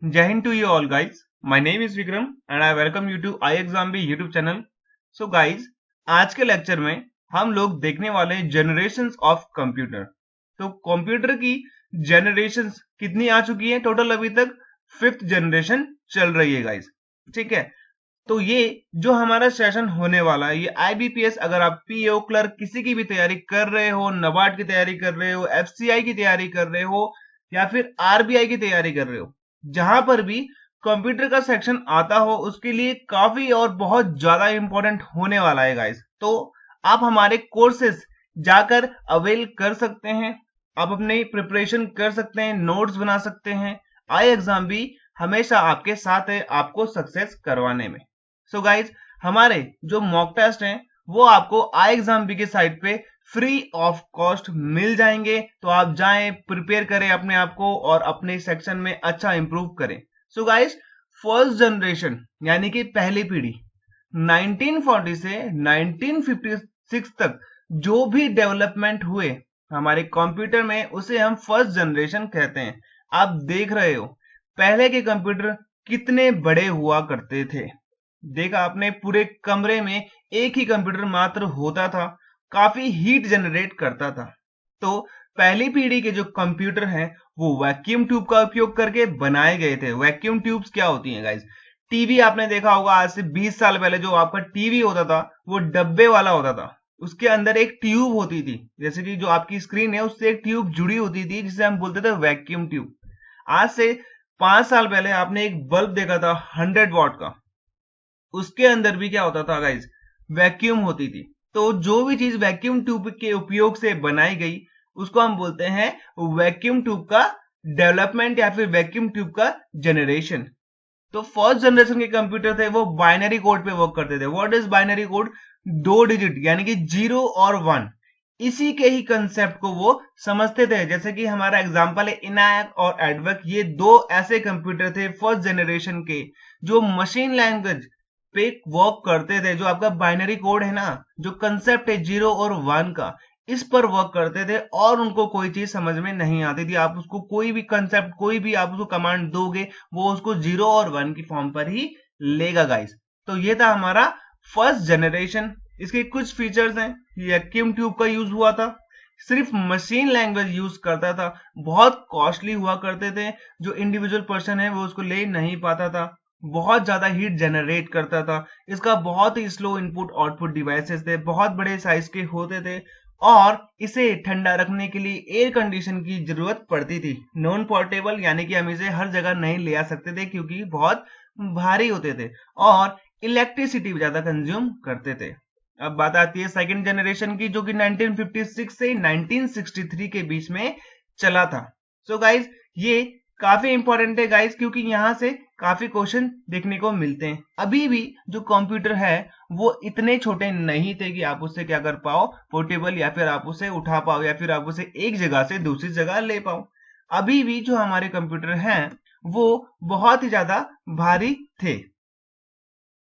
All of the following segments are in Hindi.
Jai Hind to you all guys. My name is Vikram and I welcome you to iExamB YouTube channel. So guys, आज के लेक्चर में हम लोग देखने वाले हैं जनरेशंस ऑफ कंप्यूटर। तो कंप्यूटर की जनरेशंस कितनी आ चुकी है टोटल? अभी तक 5th जनरेशन चल रही है गाइस, ठीक है। तो ये जो हमारा सेशन होने वाला है, ये आईबीपीएस, अगर आप पीओ क्लर्क किसी की भी तैयारी कर रहे हो, नबार्ड की तैयारी कर रहे हो, एफसीआई की तैयारी कर रहे हो या फिर आरबीआई की तैयारी कर रहे हो, जहां पर भी कंप्यूटर का सेक्शन आता हो, उसके लिए काफी और बहुत ज्यादा इंपॉर्टेंट होने वाला है गाइस। तो आप हमारे कोर्सेज जाकर अवेल कर सकते हैं, आप अपनी प्रिपरेशन कर सकते हैं, नोट्स बना सकते हैं। आई एग्जाम भी हमेशा आपके साथ है आपको सक्सेस करवाने में। सो गाइज, हमारे जो मॉक टेस्ट हैं वो आपको आई एग्जाम बी के साइट पे फ्री ऑफ कॉस्ट मिल जाएंगे। तो आप जाएं, प्रिपेयर करें अपने आप को और अपने सेक्शन में अच्छा इंप्रूव करें। सो गाइस, फर्स्ट जनरेशन यानी कि पहली पीढ़ी 1940 से 1956 तक जो भी डेवलपमेंट हुए हमारे कंप्यूटर में, उसे हम फर्स्ट जनरेशन कहते हैं। आप देख रहे हो पहले के कंप्यूटर कितने बड़े हुआ करते थे। देखा आपने, पूरे कमरे में एक ही कंप्यूटर मात्र होता था, काफी हीट जनरेट करता था। तो पहली पीढ़ी के जो कंप्यूटर हैं वो वैक्यूम ट्यूब का उपयोग करके बनाए गए थे। वैक्यूम ट्यूब्स क्या होती हैं गाइस? टीवी आपने देखा होगा, आज से 20 साल पहले जो आपका टीवी होता था वो डब्बे वाला होता था, उसके अंदर एक ट्यूब होती थी, जैसे कि जो आपकी स्क्रीन है उससे एक ट्यूब जुड़ी होती थी जिसे हम बोलते थे वैक्यूम ट्यूब। आज से 5 साल पहले आपने एक बल्ब देखा था 100 वॉट का, उसके अंदर भी क्या होता था गाइस? वैक्यूम होती थी। तो जो भी चीज वैक्यूम ट्यूब के उपयोग से बनाई गई उसको हम बोलते हैं वैक्यूम ट्यूब का डेवलपमेंट या फिर वैक्यूम ट्यूब का जनरेशन। तो फर्स्ट जनरेशन के कंप्यूटर थे वो बाइनरी कोड पे वर्क करते थे। What is binary code? 2 digit यानी कि 0 और 1, इसी के ही कंसेप्ट को वो समझते थे। जैसे कि हमारा एग्जांपल है इनायक और एडवर्क, ये दो ऐसे कंप्यूटर थे फर्स्ट जनरेशन के जो मशीन लैंग्वेज पे वर्क करते थे। जो आपका बाइनरी कोड है ना, जो कंसेप्ट है 0 और 1 का, इस पर वर्क करते थे और उनको कोई चीज समझ में नहीं आती थी। आप उसको कोई भी कंसेप्ट, कोई भी आप उसको कमांड दोगे वो उसको 0 और 1 की फॉर्म पर ही लेगा गाइस। तो ये था हमारा फर्स्ट जनरेशन। इसके कुछ फीचर्स हैं। वैक्यूम ट्यूब का यूज हुआ था, सिर्फ मशीन लैंग्वेज यूज करता था, बहुत कॉस्टली हुआ करते थे, जो इंडिविजुअल पर्सन है वो उसको ले नहीं पाता था, बहुत ज्यादा हीट जनरेट करता था, इसका बहुत ही स्लो इनपुट आउटपुट डिवाइसेस थे, बहुत बड़े साइज के होते थे और इसे ठंडा रखने के लिए एयर कंडीशन की जरूरत पड़ती थी। नॉन पोर्टेबल यानी कि हम इसे हर जगह नहीं ले आ सकते थे क्योंकि बहुत भारी होते थे और इलेक्ट्रिसिटी ज्यादा कंज्यूम करते थे। अब बात आती है सेकंड जनरेशन की, जो कि 1956 से 1963 के बीच में चला था। सो गाइज, ये काफी इंपॉर्टेंट है गाइस, क्योंकि यहां से काफी क्वेश्चन देखने को मिलते हैं। अभी भी जो कंप्यूटर है वो इतने छोटे नहीं थे कि आप उससे क्या कर पाओ, पोर्टेबल, या फिर आप उसे उठा पाओ या फिर आप उसे एक जगह से दूसरी जगह ले पाओ। अभी भी जो हमारे कंप्यूटर हैं वो बहुत ही ज्यादा भारी थे।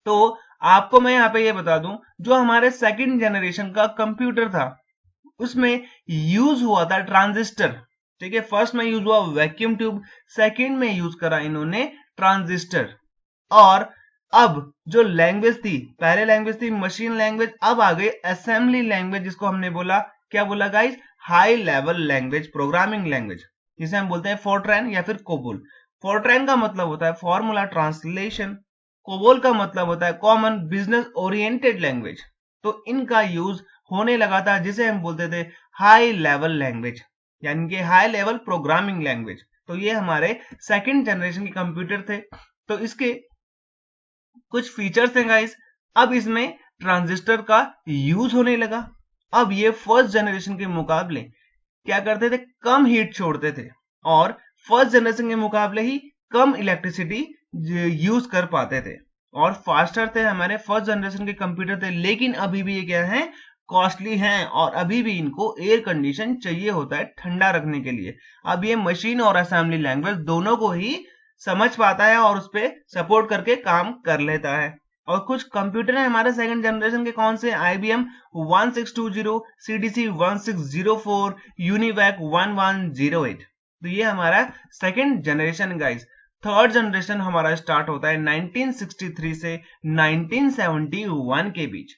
तो आपको मैं यहाँ पे ये बता दूं, जो हमारे सेकंड जनरेशन का कंप्यूटर था उसमें यूज हुआ था ट्रांजिस्टर, ठीक है। फर्स्ट में यूज हुआ वैक्यूम ट्यूब, सेकंड में यूज करा इन्होंने ट्रांजिस्टर। और अब जो लैंग्वेज थी, पहले लैंग्वेज थी मशीन लैंग्वेज, अब आ गई असेंबली लैंग्वेज, जिसको हमने बोला, क्या बोला guys? High level language, programming language, जिसे हम बोलते हैं फोर्ट्रैन या फिर कोबोल। फोर्ट्रैन का मतलब होता है फॉर्मूला ट्रांसलेशन, कोबोल का मतलब होता है कॉमन बिजनेस ओरिएंटेड लैंग्वेज। तो इनका यूज होने लगा था, जिसे हम बोलते थे हाई लेवल लैंग्वेज यानी कि हाई लेवल प्रोग्रामिंग लैंग्वेज। तो ये हमारे सेकंड जनरेशन के कंप्यूटर थे। तो इसके कुछ फीचर्स हैं गाइस। अब इसमें ट्रांजिस्टर का यूज होने लगा। अब ये फर्स्ट जनरेशन के मुकाबले क्या करते थे? कम हीट छोड़ते थे और फर्स्ट जनरेशन के मुकाबले ही कम इलेक्ट्रिसिटी यूज कर पाते थे और फास्टर थे। हमारे फर्स्ट जनरेशन के कंप्यूटर थे, लेकिन अभी भी ये क्या है? कॉस्टली हैं और अभी भी इनको एयर कंडीशन चाहिए होता है ठंडा रखने के लिए। अब ये मशीन और असेंबली लैंग्वेज दोनों को ही समझ पाता है और उस पर सपोर्ट करके काम कर लेता है। और कुछ कंप्यूटर है हमारे सेकंड जनरेशन के, कौन से? IBM 1620, CDC 1604, UNIVAC 1108। तो ये हमारा second generation guys. Third generation हमारा स्टार्ट होता है 1963 से 1971 के बीच।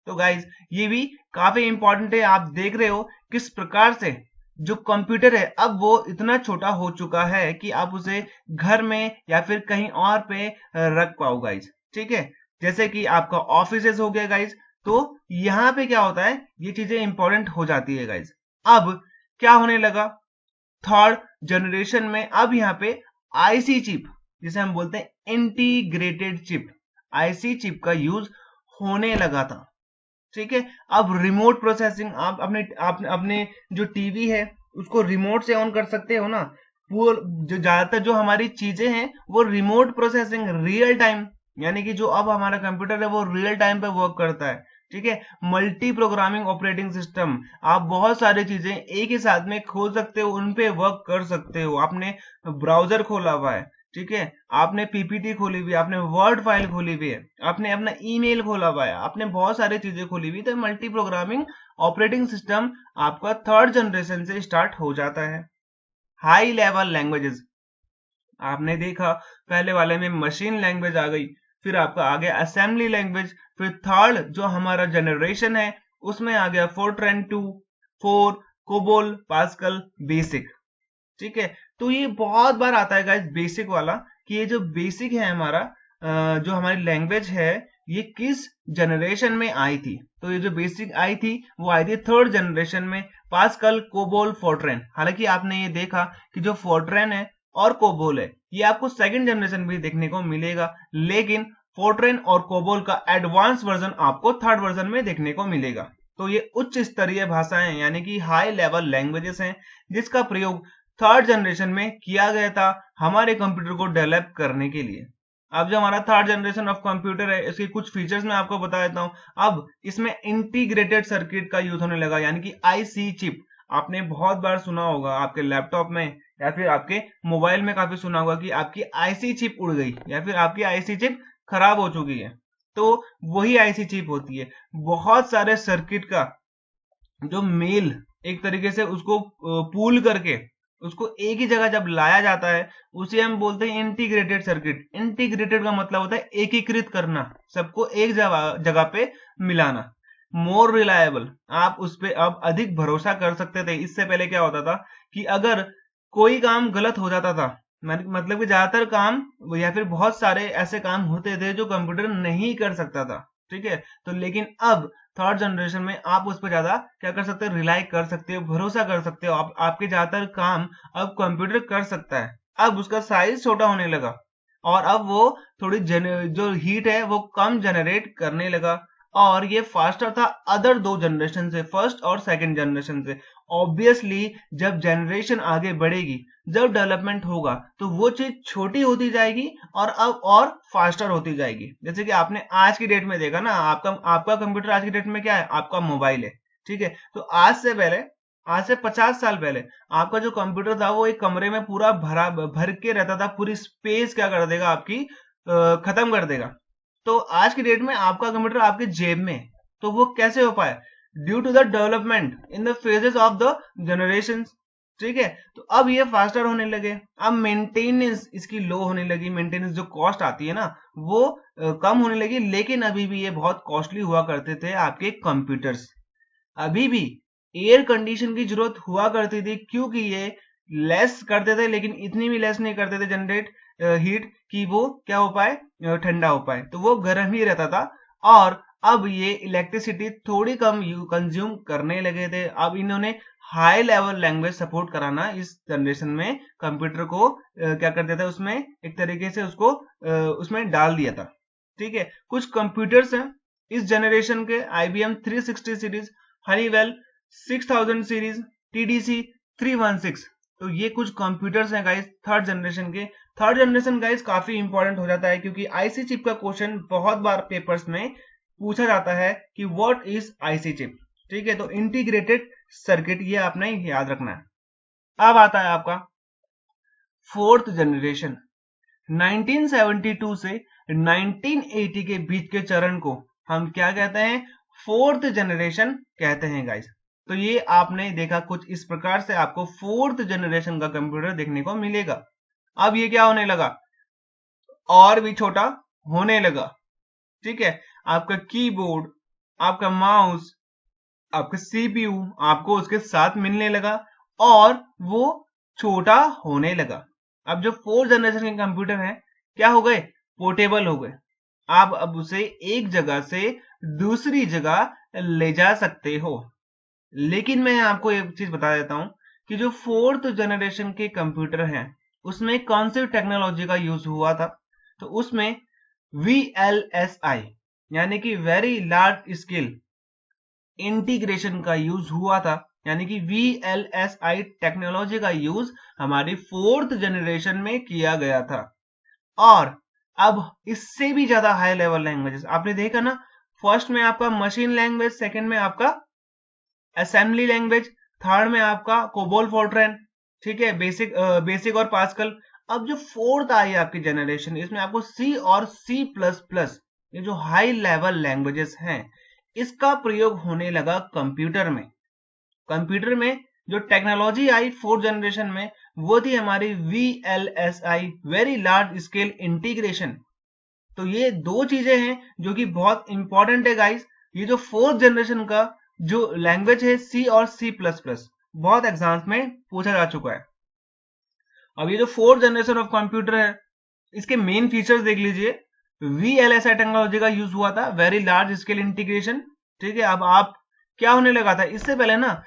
तो गाइस ये भी काफी इंपॉर्टेंट है। आप देख रहे हो किस प्रकार से जो कंप्यूटर है अब वो इतना छोटा हो चुका है कि आप उसे घर में या फिर कहीं और पे रख पाओ गाइस। ठीक है, जैसे कि आपका ऑफिसेस हो गया गाइस, तो यहाँ पे क्या होता है, ये चीजें इंपॉर्टेंट हो जाती है गाइस। अब क्या होने लगा, थर्ड जनरेशन में अब यहाँ पे आईसी चिप, जिसे हम बोलते हैं इंटीग्रेटेड चिप, आईसी चिप का यूज होने लगा था। ठीक है, अब रिमोट प्रोसेसिंग, आप अपने जो टीवी है उसको रिमोट से ऑन कर सकते हो ना। पूर जो ज्यादातर जो हमारी चीजें हैं वो रिमोट प्रोसेसिंग, रियल टाइम, यानी कि जो अब हमारा कंप्यूटर है वो रियल टाइम पे वर्क करता है। ठीक है, मल्टी प्रोग्रामिंग ऑपरेटिंग सिस्टम, आप बहुत सारी चीजें एक ही साथ में खोल सकते हो, उन पे वर्क कर सकते हो। आपने ब्राउजर खोला हुआ है, ठीक है, आपने पीपीटी खोली हुई है, आपने वर्ड फाइल खोली हुई है, आपने अपना ईमेल खोला हुआ है, आपने बहुत सारी चीजें खोली हुई, तो मल्टी प्रोग्रामिंग ऑपरेटिंग सिस्टम आपका थर्ड जनरेशन से स्टार्ट हो जाता है। हाई लेवल लैंग्वेजेस, आपने देखा पहले वाले में मशीन लैंग्वेज आ गई, फिर आपका आ गया असेंबली लैंग्वेज, फिर थर्ड जो हमारा जनरेशन है उसमें आ गया फोर्ट्रैन 2, 4, कोबोल, पास्कल, बेसिक। ठीक है, तो ये बहुत बार आता है गाइस बेसिक वाला, कि ये जो बेसिक है हमारा जो हमारी लैंग्वेज है ये किस जनरेशन में आई थी। तो ये जो बेसिक आई थी वो आई थी थर्ड जनरेशन में, पास्कल, कोबोल, फोर्ट्रैन। हालांकि आपने ये देखा कि जो फोर्ट्रैन है और कोबोल है ये आपको सेकंड जनरेशन भी देखने को मिलेगा, लेकिन फोर्ट्रैन और कोबोल का एडवांस वर्जन आपको थर्ड वर्जन में देखने को मिलेगा। तो ये उच्च स्तरीय भाषाएं यानी कि हाई लेवल लैंग्वेजेस हैं जिसका प्रयोग थर्ड जनरेशन में किया गया था हमारे कंप्यूटर को डेवलप करने के लिए। अब जो हमारा थर्ड जनरेशन ऑफ कंप्यूटर है इसके कुछ फीचर्स मैं आपको बता देता हूं। अब इसमें इंटीग्रेटेड सर्किट का यूज होने लगा, यानी कि आईसी चिप। आपने बहुत बार सुना होगा आपके लैपटॉप में या फिर आपके मोबाइल में काफी सुना होगा कि आपकी आईसी चिप उड़ गई या फिर आपकी आईसी चिप खराब हो चुकी है। तो वही आईसी चिप होती है। बहुत सारे सर्किट का जो मेल एक तरीके से उसको पूल करके उसको एक ही जगह जब लाया जाता है उसे हम बोलते हैं इंटीग्रेटेड सर्किट। इंटीग्रेटेड का मतलब होता है एकीकृत करना, सबको एक जगह पे मिलाना। मोर रिलायबल, आप उस पर अब अधिक भरोसा कर सकते थे। इससे पहले क्या होता था कि अगर कोई काम गलत हो जाता था, मतलब कि ज्यादातर काम या फिर बहुत सारे ऐसे काम होते थे जो कंप्यूटर नहीं कर सकता था। ठीक है, तो लेकिन अब थर्ड जनरेशन में आप उस पर ज्यादा क्या कर सकते हो, रिलाई कर सकते हो, भरोसा कर सकते हो। आपके ज्यादातर काम अब कंप्यूटर कर सकता है। अब उसका साइज छोटा होने लगा और अब वो थोड़ी जो हीट है वो कम जनरेट करने लगा, और ये फास्टर था अदर दो जनरेशन से, फर्स्ट और सेकंड जनरेशन से। ऑब्वियसली जब जनरेशन आगे बढ़ेगी, जब डेवलपमेंट होगा, तो वो चीज छोटी होती जाएगी और अब और फास्टर होती जाएगी। जैसे कि आपने आज की डेट में देखा ना, आपका कंप्यूटर आज की डेट में क्या है, आपका मोबाइल है। ठीक है, तो आज से 50 साल पहले आपका जो कंप्यूटर था वो एक कमरे में पूरा भर के रहता था, पूरी स्पेस क्या कर देगा आपकी, खत्म कर देगा। तो आज की डेट में आपका कंप्यूटर आपके जेब में, तो वो कैसे हो पाया, due to the development in the phases of the generation. ठीक है, तो अब ये फास्टर होने लगे। अब मेंटेनेंस इसकी लो होने लगी, मेंटेनेंस जो कॉस्ट आती है ना वो कम होने लगी, लेकिन अभी भी ये बहुत कॉस्टली हुआ करते थे आपके कंप्यूटर्स। अभी भी एयर कंडीशन की जरूरत हुआ करती थी, क्योंकि ये लेस करते थे लेकिन इतनी भी लेस नहीं करते थे जनरेट हीट कि वो क्या हो पाए, ठंडा हो पाए, तो वो गर्म ही रहता था। और अब ये इलेक्ट्रिसिटी थोड़ी कम कंज्यूम करने लगे थे। अब इन्होंने हाई लेवल लैंग्वेज सपोर्ट कराना इस जनरेशन में कंप्यूटर को क्या कर दिया था, उसमें एक तरीके से उसको उसमें डाल दिया था। ठीक है, कुछ कंप्यूटर्स हैं इस जनरेशन के, IBM 360 series, Honeywell 6000 series, TDC 316। तो ये कुछ कंप्यूटर्स हैं गाइस थर्ड जनरेशन के। थर्ड जनरेशन गाइस काफी इंपॉर्टेंट हो जाता है क्योंकि आईसी चिप का क्वेश्चन बहुत बार पेपर्स में पूछा जाता है कि व्हाट इज आईसी चिप। ठीक है, तो इंटीग्रेटेड सर्किट, ये आपने याद रखना है। अब आता है आपका फोर्थ जनरेशन। 1972 से 1980 के बीच के चरण को हम क्या कहते हैं, फोर्थ जनरेशन कहते हैं गाइस। तो ये आपने देखा कुछ इस प्रकार से आपको फोर्थ जनरेशन का कंप्यूटर देखने को मिलेगा। अब ये क्या होने लगा, और भी छोटा होने लगा। ठीक है, आपका कीबोर्ड, आपका माउस, आपका सीपीयू आपको उसके साथ मिलने लगा और वो छोटा होने लगा। अब जो फोर्थ जनरेशन के कंप्यूटर हैं क्या हो गए, पोर्टेबल हो गए। आप अब उसे एक जगह से दूसरी जगह ले जा सकते हो। लेकिन मैं आपको एक चीज बता देता हूं कि जो फोर्थ जनरेशन के कंप्यूटर हैं उसमें कौन सी टेक्नोलॉजी का यूज हुआ था, तो उसमें VLSI यानी कि वेरी लार्ज स्केल इंटीग्रेशन का यूज हुआ था। यानी कि VLSI टेक्नोलॉजी का यूज हमारी फोर्थ जनरेशन में किया गया था। और अब इससे भी ज्यादा हाई लेवल लैंग्वेजेस आपने देखा ना, फर्स्ट में आपका मशीन लैंग्वेज, सेकंड में आपका असेंबली लैंग्वेज, थर्ड में आपका कोबोल फोर्ट्रैन, ठीक है, बेसिक और पास्कल। अब जो फोर्थ आई आपकी जनरेशन, इसमें आपको C और C++, ये जो हाई लेवल लैंग्वेजेस हैं, इसका प्रयोग होने लगा कंप्यूटर में। कंप्यूटर में जो टेक्नोलॉजी आई फोर्थ जनरेशन में वो थी हमारी VLSI, very large scale integration. तो ये दो चीजें हैं जो कि बहुत इंपॉर्टेंट है गाइस। ये जो फोर्थ जनरेशन का जो लैंग्वेज है C और C++, बहुत एग्जाम्स में पूछा जा चुका है। अब ये जो फोर्थ जनरेशन ऑफ कंप्यूटर है, इसके मेन फीचर्स देख लीजिए। VLSI टेक्नोलॉजी का यूज हुआ था, वेरी लार्ज स्केल इंटीग्रेशन। ठीक है, अब आप क्या होने लगा था इससे पहले ना,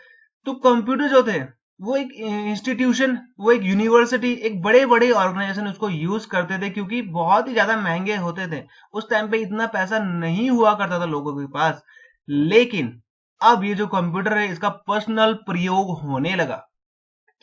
तो कंप्यूटर जो थे वो एक इंस्टीट्यूशन, वो एक यूनिवर्सिटी, एक बड़े बड़े ऑर्गेनाइजेशन उसको यूज करते थे क्योंकि बहुत ही ज्यादा महंगे होते थे। उस टाइम पे इतना पैसा नहीं हुआ करता था लोगों के पास। लेकिन अब ये जो कंप्यूटर है इसका पर्सनल प्रयोग होने लगा,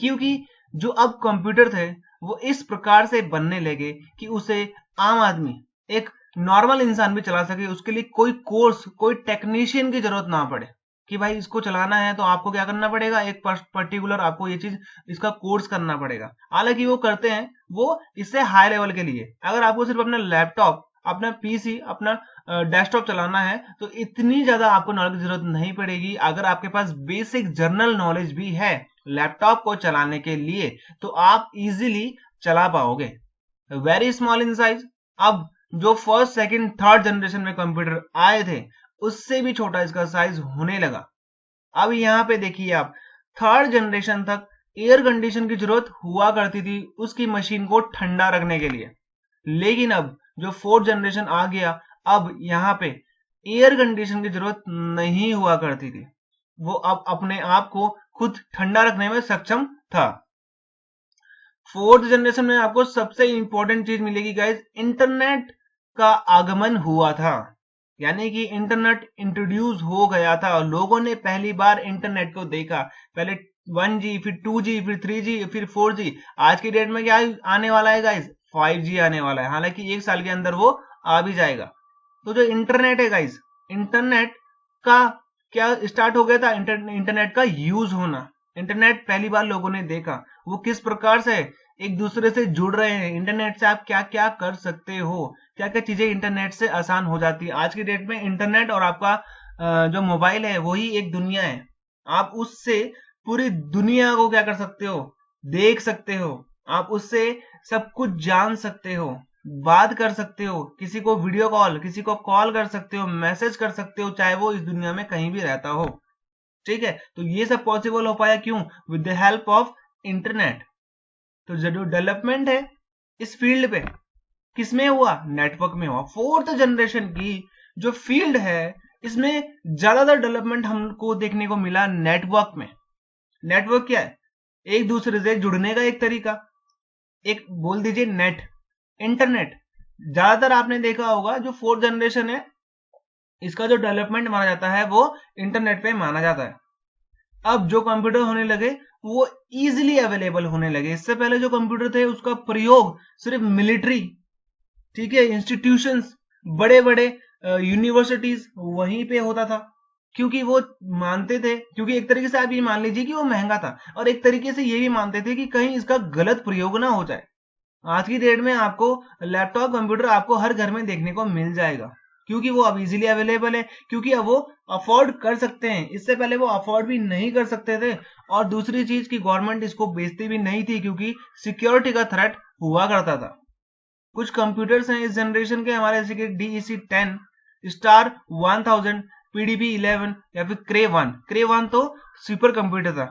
क्योंकि जो अब कंप्यूटर थे वो इस प्रकार से बनने लगे कि उसे आम आदमी, एक नॉर्मल इंसान भी चला सके। उसके लिए कोई कोर्स, कोई टेक्नीशियन की जरूरत ना पड़े कि भाई इसको चलाना है तो आपको क्या करना पड़ेगा, एक पर्टिकुलर आपको ये चीज, इसका कोर्स करना पड़ेगा। हालांकि वो करते हैं, वो इससे हाई लेवल के लिए। अगर आपको सिर्फ अपना लैपटॉप, अपना पीसी, अपना डेस्कटॉप चलाना है तो इतनी ज्यादा आपको नॉलेज की जरूरत नहीं पड़ेगी। अगर आपके पास बेसिक जनरल नॉलेज भी है लैपटॉप को चलाने के लिए तो आप इजीली चला पाओगे। Very small in size. अब जो फर्स्ट, सेकंड, थर्ड जनरेशन में कंप्यूटर आए थे उससे भी छोटा इसका साइज होने लगा। अब यहां पे देखिए आप, थर्ड जनरेशन तक एयर कंडीशन की जरूरत हुआ करती थी उसकी मशीन को ठंडा रखने के लिए। लेकिन अब जो फोर्थ जनरेशन आ गया, अब यहां पे एयर कंडीशन की जरूरत नहीं हुआ करती थी। वो अब अपने आप को खुद ठंडा रखने में सक्षम था। फोर्थ जनरेशन में आपको सबसे इंपॉर्टेंट चीज मिलेगी गाइस, इंटरनेट का आगमन हुआ था। यानी कि इंटरनेट इंट्रोड्यूस हो गया था और लोगों ने पहली बार इंटरनेट को देखा। पहले 1G, फिर 2G, फिर 3G, फिर 4G। आज की डेट में क्या आने वाला है गाइस, 5G आने वाला है। हालांकि एक साल के अंदर वो आ भी जाएगा। तो जो इंटरनेट है गाइस, इंटरनेट का क्या स्टार्ट हो गया था, इंटरनेट का यूज होना। इंटरनेट पहली बार लोगों ने देखा, वो किस प्रकार से एक दूसरे से जुड़ रहे हैं। इंटरनेट से आप क्या क्या कर सकते हो, क्या क्या चीजें इंटरनेट से आसान हो जाती है। आज की डेट में इंटरनेट और आपका जो मोबाइल है वही एक दुनिया है। आप उससे पूरी दुनिया को क्या कर सकते हो, देख सकते हो। आप उससे सब कुछ जान सकते हो, बात कर सकते हो, किसी को वीडियो कॉल, किसी को कॉल कर सकते हो, मैसेज कर सकते हो, चाहे वो इस दुनिया में कहीं भी रहता हो। ठीक है, तो ये सब पॉसिबल हो पाया क्यों, with the help of internet. तो जो डेवलपमेंट है इस फील्ड पे किसमें हुआ, नेटवर्क में हुआ। फोर्थ जनरेशन की जो फील्ड है इसमें ज्यादातर डेवलपमेंट हमको देखने को मिला नेटवर्क में। नेटवर्क क्या है, एक दूसरे से जुड़ने का एक तरीका, एक बोल दीजिए नेट, इंटरनेट। ज्यादातर आपने देखा होगा जो फोर्थ जनरेशन है इसका जो डेवलपमेंट माना जाता है वो इंटरनेट पे माना जाता है। अब जो कंप्यूटर होने लगे वो इजीली अवेलेबल होने लगे। इससे पहले जो कंप्यूटर थे उसका प्रयोग सिर्फ मिलिट्री, ठीक है, इंस्टीट्यूशंस, बड़े बड़े यूनिवर्सिटीज वहीं पे होता था। क्योंकि वो मानते थे, क्योंकि एक तरीके से आप ये मान लीजिए कि वो महंगा था और एक तरीके से ये भी मानते थे कि कहीं इसका गलत प्रयोग ना हो जाए। आज की डेट में आपको लैपटॉप कंप्यूटर आपको हर घर में देखने को मिल जाएगा, क्योंकि वो अब इजीली अवेलेबल है, क्योंकि अब वो अफोर्ड कर सकते हैं। इससे पहले वो अफोर्ड भी नहीं कर सकते थे। और दूसरी चीज की गवर्नमेंट इसको बेचती भी नहीं थी, क्योंकि सिक्योरिटी का थ्रेट हुआ करता था। कुछ कंप्यूटर्स हैं इस जनरेशन के हमारे, जैसे कि DEC 10, स्टार 1000, PDP 11 या फिर क्रे 1। क्रे 1 तो सुपर कंप्यूटर था,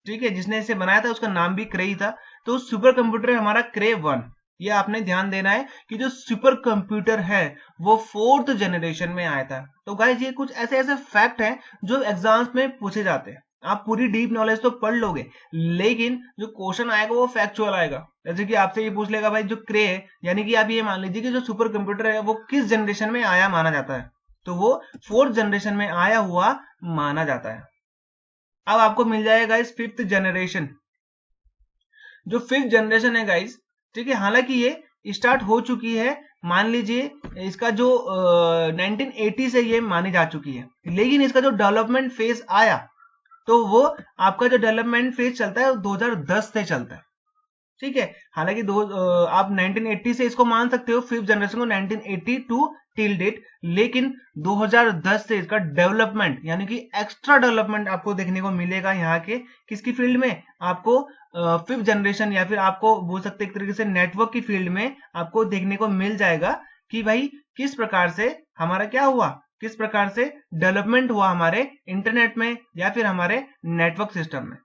ठीक है, जिसने इसे बनाया था उसका नाम भी क्रे ही था। तो सुपर कंप्यूटर है हमारा क्रे 1। ये आपने ध्यान देना है कि जो सुपर कंप्यूटर है वो 4th जनरेशन में आया था। तो गाइस ये कुछ ऐसे ऐसे फैक्ट हैं जो एग्जाम्स में पूछे जाते हैं। आप पूरी डीप नॉलेज तो पढ़ लोगे, लेकिन जो क्वेश्चन आएगा वो फैक्चुअल आएगा। जैसे कि आपसे ये पूछ लेगा भाई जो क्रे है, यानी कि आप ये मान लीजिए कि जो सुपर कंप्यूटर है वो किस जनरेशन में आया माना जाता है, तो वो 4th जनरेशन में आया हुआ माना जाता है। अब आपको मिल जाएगा गाइस 5th जनरेशन। जो 5th जनरेशन है गाइस, ठीक है, हालांकि ये स्टार्ट हो चुकी है, मान लीजिए इसका जो 1980 से ये मानी जा चुकी है, लेकिन इसका जो डेवलपमेंट फेज आया, तो वो आपका जो डेवलपमेंट फेज चलता है 2010 से चलता है, ठीक है। हालांकि आप 1980 से इसको मान सकते हो 5th जनरेशन को, 1982 टिल डेट, लेकिन 2010 से इसका डेवलपमेंट यानी कि एक्स्ट्रा डेवलपमेंट आपको देखने को मिलेगा यहाँ के किसकी फील्ड में, आपको 5th जनरेशन या फिर आपको बोल सकते एक तरीके से नेटवर्क की फील्ड में आपको देखने को मिल जाएगा कि भाई किस प्रकार से हमारा क्या हुआ, किस प्रकार से डेवलपमेंट हुआ हमारे इंटरनेट में या फिर हमारे नेटवर्क सिस्टम में।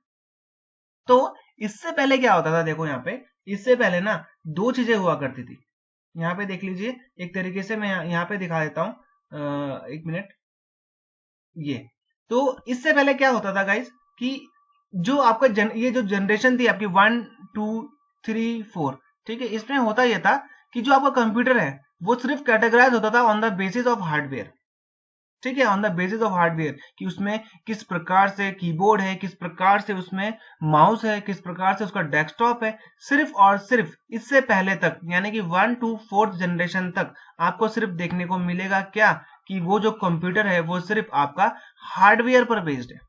तो इससे पहले क्या होता था, देखो यहाँ पे, इससे पहले ना दो चीजें हुआ करती थी। यहाँ पे देख लीजिए, एक तरीके से मैं यहाँ पे दिखा देता हूँ, एक मिनट। ये तो इससे पहले क्या होता था गाइस कि जो आपका ये जो जनरेशन थी आपकी 1 2 3 4, ठीक है, इसमें होता यह था कि जो आपका कंप्यूटर है वो सिर्फ कैटेगराइज होता था on the basis of hardware, ठीक है, on the basis of hardware, कि उसमें किस प्रकार से कीबोर्ड है, किस प्रकार से उसमें माउस है, किस प्रकार से उसका डेस्कटॉप है। सिर्फ और सिर्फ इससे पहले तक यानी कि 1 to 4th जनरेशन तक आपको सिर्फ देखने को मिलेगा क्या, कि वो जो कंप्यूटर है वो सिर्फ आपका हार्डवेयर पर बेस्ड है।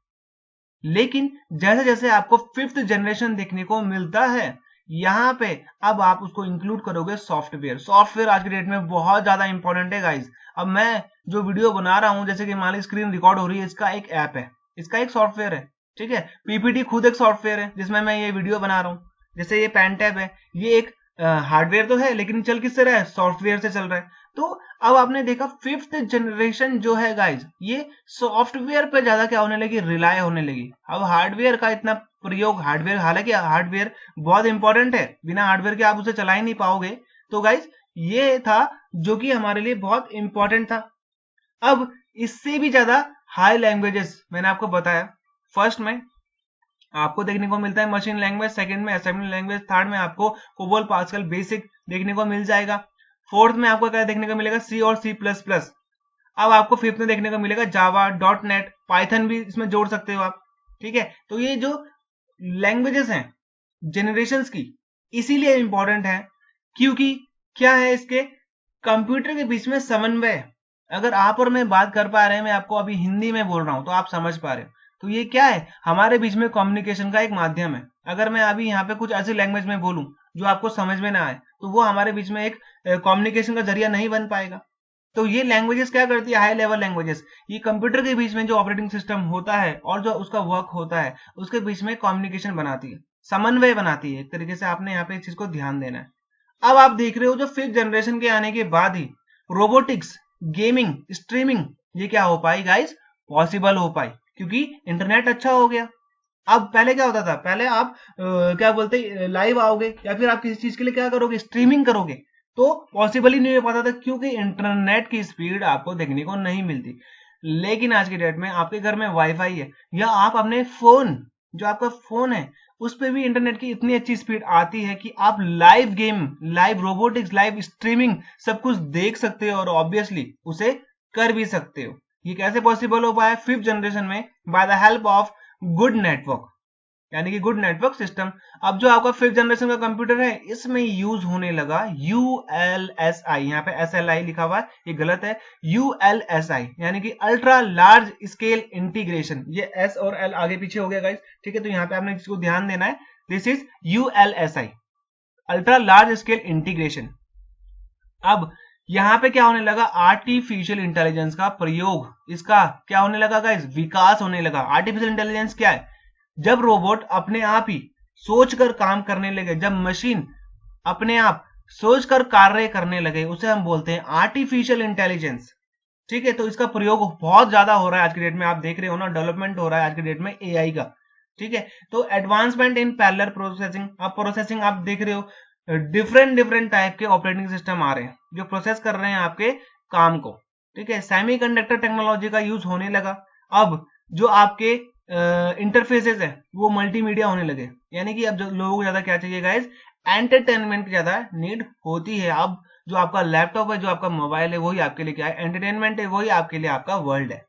लेकिन जैसे जैसे आपको 5th जनरेशन देखने को मिलता है, यहाँ पे अब आप उसको इंक्लूड करोगे सॉफ्टवेयर। सॉफ्टवेयर आज की डेट में बहुत ज्यादा इंपॉर्टेंट है गाइस। अब मैं जो वीडियो बना रहा हूं, जैसे कि मान ली स्क्रीन रिकॉर्ड हो रही है, इसका एक ऐप है, इसका एक सॉफ्टवेयर है, ठीक है। पीपीटी खुद एक सॉफ्टवेयर है जिसमें मैं ये वीडियो बना रहा हूँ। जैसे ये पेन टैब है, ये एक हार्डवेयर तो है, लेकिन चल किससे रहा है, सॉफ्टवेयर से चल रहा है। तो अब आपने देखा 5th जनरेशन जो है गाइज, ये सॉफ्टवेयर पे ज्यादा क्या होने लगी, रिलाय होने लगी। अब हार्डवेयर का इतना प्रयोग, हार्डवेयर, हालांकि हार्डवेयर बहुत इंपॉर्टेंट है, बिना हार्डवेयर के आप उसे चला ही नहीं पाओगे। तो गाइज ये था जो कि हमारे लिए बहुत इंपॉर्टेंट था। अब इससे भी ज्यादा हाई लैंग्वेजेस मैंने आपको बताया, फर्स्ट में आपको देखने को मिलता है मशीन लैंग्वेज, सेकंड में असेंबली लैंग्वेज, थर्ड में आपको कोबोल पास्कल बेसिक देखने को मिल जाएगा, फोर्थ में आपको क्या देखने को मिलेगा, सी और C++। अब आपको फिफ्थ में देखने को मिलेगा जावा, .NET, पाइथन भी इसमें जोड़ सकते हो आप, ठीक है। तो ये जो लैंग्वेजेस हैं जनरेशंस की, इसीलिए इंपॉर्टेंट है क्योंकि क्या है, इसके कंप्यूटर के बीच में समन्वय। अगर आप और मैं बात कर पा रहे हैं, मैं आपको अभी हिंदी में बोल रहा हूं तो आप समझ पा रहे हो, तो ये क्या है, हमारे बीच में कम्युनिकेशन का एक माध्यम है। अगर मैं अभी यहाँ पे कुछ ऐसी लैंग्वेज में बोलूं जो आपको समझ में ना आए, तो वो हमारे बीच में एक कम्युनिकेशन का जरिया नहीं बन पाएगा। तो ये लैंग्वेजेस क्या करती है, हाई लेवल लैंग्वेजेस, ये कंप्यूटर के बीच में जो ऑपरेटिंग सिस्टम होता है और जो उसका वर्क होता है उसके बीच में कम्युनिकेशन बनाती है, समन्वय बनाती है। एक तरीके से आपने यहाँ पे इस चीज को ध्यान देना है। अब आप देख रहे हो जो 5th जनरेशन के आने के बाद ही रोबोटिक्स, गेमिंग, स्ट्रीमिंग, ये क्या हो पाई गाइस, पॉसिबल हो पाई, क्योंकि इंटरनेट अच्छा हो गया। अब पहले क्या होता था, पहले आप क्या बोलते लाइव आओगे या फिर आप किसी चीज के लिए क्या करोगे, स्ट्रीमिंग करोगे, तो पॉसिबल ही नहीं हो पाता था क्योंकि इंटरनेट की स्पीड आपको देखने को नहीं मिलती। लेकिन आज की डेट में आपके घर में वाईफाई है, या आप अपने फोन, जो आपका फोन है उस पर भी इंटरनेट की इतनी अच्छी स्पीड आती है कि आप live game, live robotics, live streaming सब कुछ देख सकते हो और ऑब्वियसली उसे कर भी सकते हो। ये कैसे पॉसिबल हो पाया 5th जनरेशन में, by the help of good network, यानी कि गुड नेटवर्क सिस्टम। अब जो आपका 5th जनरेशन का कंप्यूटर है इसमें यूज होने लगा ULSI, यहाँ पे SLI लिखा हुआ है, ये गलत है, ULSI यानी कि अल्ट्रा लार्ज स्केल इंटीग्रेशन। ये S और L आगे पीछे हो गया गाइस, ठीक है। तो यहाँ पे आपने इसको ध्यान देना है, this is ULSI। Ultra large scale integration. अब यहाँ पे क्या होने लगा, आर्टिफिशियल इंटेलिजेंस का प्रयोग, इसका क्या होने लगा गाइस, विकास होने लगा। आर्टिफिशियल इंटेलिजेंस क्या है, जब रोबोट अपने आप ही सोचकर काम करने लगे, जब मशीन अपने आप सोचकर कार्य करने लगे, उसे हम बोलते हैं आर्टिफिशियल इंटेलिजेंस। ठीक है, तो इसका प्रयोग बहुत ज्यादा हो रहा है आज की डेट में, आप देख रहे हो ना, डेवलपमेंट हो रहा है आज की डेट में एआई का। ठीक है, तो एडवांसमेंट इन पैरेलल प्रोसेसिंग, अब प्रोसेसिंग आप देख रहे हो, डिफरेंट टाइप के ऑपरेटिंग सिस्टम आ रहे हैं जो प्रोसेस कर रहे हैं आपके काम को। ठीक है, सेमीकंडक्टर टेक्नोलॉजी का यूज होने लगा। अब जो आपके इंटरफेसेस है वो मल्टीमीडिया होने लगे, यानी कि अब जो लोगों को ज्यादा क्या चाहिए गाइस, एंटरटेनमेंट की ज्यादा नीड होती है। अब जो आपका लैपटॉप है, जो आपका मोबाइल है, वही आपके लिए क्या है, एंटरटेनमेंट है, वही आपके लिए आपका वर्ल्ड है।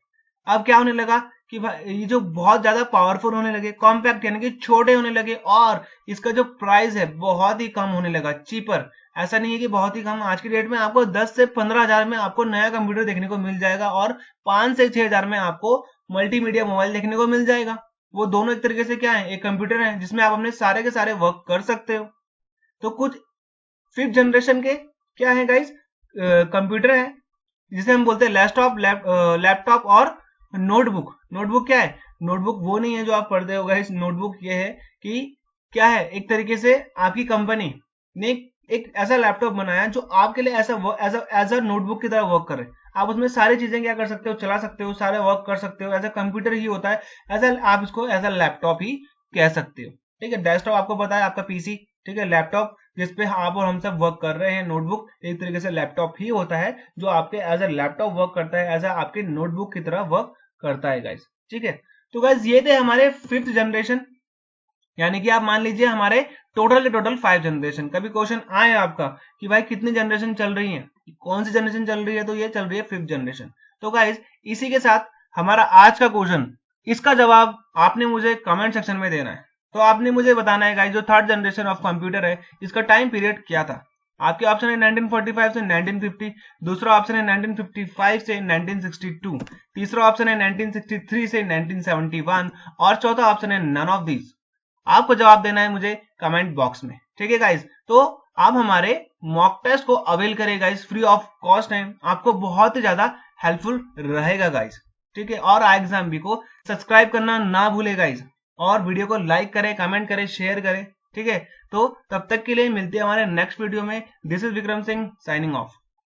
अब क्या होने लगा कि ये जो बहुत ज्यादा पावरफुल होने लगे, कॉम्पैक्ट यानी कि छोटे होने लगे, और इसका जो प्राइस है बहुत ही कम होने लगा, चीपर। ऐसा नहीं है कि बहुत ही कम, आज की डेट में आपको 10 से 15 हजार में आपको नया कंप्यूटर देखने को मिल जाएगा, और 5 से 6 हजार में आपको मल्टीमीडिया मोबाइल देखने को मिल जाएगा। वो दोनों एक तरीके से क्या है, एक कंप्यूटर है जिसमें आप अपने सारे के सारे वर्क कर सकते हो। तो कुछ 5th जनरेशन के क्या है गाइस, कंप्यूटर है जिसे हम बोलते हैं लैपटॉप और नोटबुक। नोटबुक क्या है, नोटबुक वो नहीं है जो आप पढ़ते हो गाइस, नोटबुक ये है कि क्या है, एक तरीके से आपकी कंपनी ने एक ऐसा लैपटॉप बनाया जो आपके लिए एज अ नोटबुक की तरह वर्क करे। आप उसमें सारी चीजें क्या कर सकते हो, चला सकते हो, सारे वर्क कर सकते हो, एज अ कंप्यूटर ही होता है, आप इसको एज अ लैपटॉप ही कह सकते हो। ठीक है, डेस्कटॉप आपको पता है आपका पीसी, ठीक है, लैपटॉप जिसपे आप और हम सब वर्क कर रहे हैं, नोटबुक एक तरीके से लैपटॉप ही होता है जो आपके एज अ लैपटॉप वर्क करता है, एज अ आपके नोटबुक की तरह वर्क करता है गाइस। ठीक है, तो गाइस ये थे हमारे 5th जनरेशन, यानी कि आप मान लीजिए हमारे टोटल के टोटल 5 जनरेशन। कभी क्वेश्चन आए आपका कि भाई कितनी जनरेशन चल रही है, कौन सी जनरेशन चल रही है, तो ये चल रही है 5th जनरेशन। तो गाइस इसी के साथ हमारा आज का क्वेश्चन, इसका जवाब आपने मुझे कमेंट सेक्शन में देना है। तो आपने मुझे बताना है गाइस, जो 3rd जनरेशन ऑफ कंप्यूटर है इसका टाइम पीरियड क्या था। आपके ऑप्शन है 1945 से 1950, दूसरा ऑप्शन है 1955 से 1962, तीसरा ऑप्शन है 1963 से 1971, और चौथा ऑप्शन है नन ऑफ दीज। आपको जवाब देना है मुझे कमेंट बॉक्स में। ठीक है गाइस, तो आप हमारे मॉक टेस्ट को अवेल करें गाइस, फ्री ऑफ कॉस्ट है, आपको बहुत ही ज्यादा हेल्पफुल रहेगा गाइस। ठीक है, और एग्जाम भी को सब्सक्राइब करना ना भूले गाइस, और वीडियो को लाइक करें, कमेंट करें, शेयर करें। ठीक है, तो तब तक के लिए मिलते हैं हमारे नेक्स्ट वीडियो में। This is Vikram Singh signing off.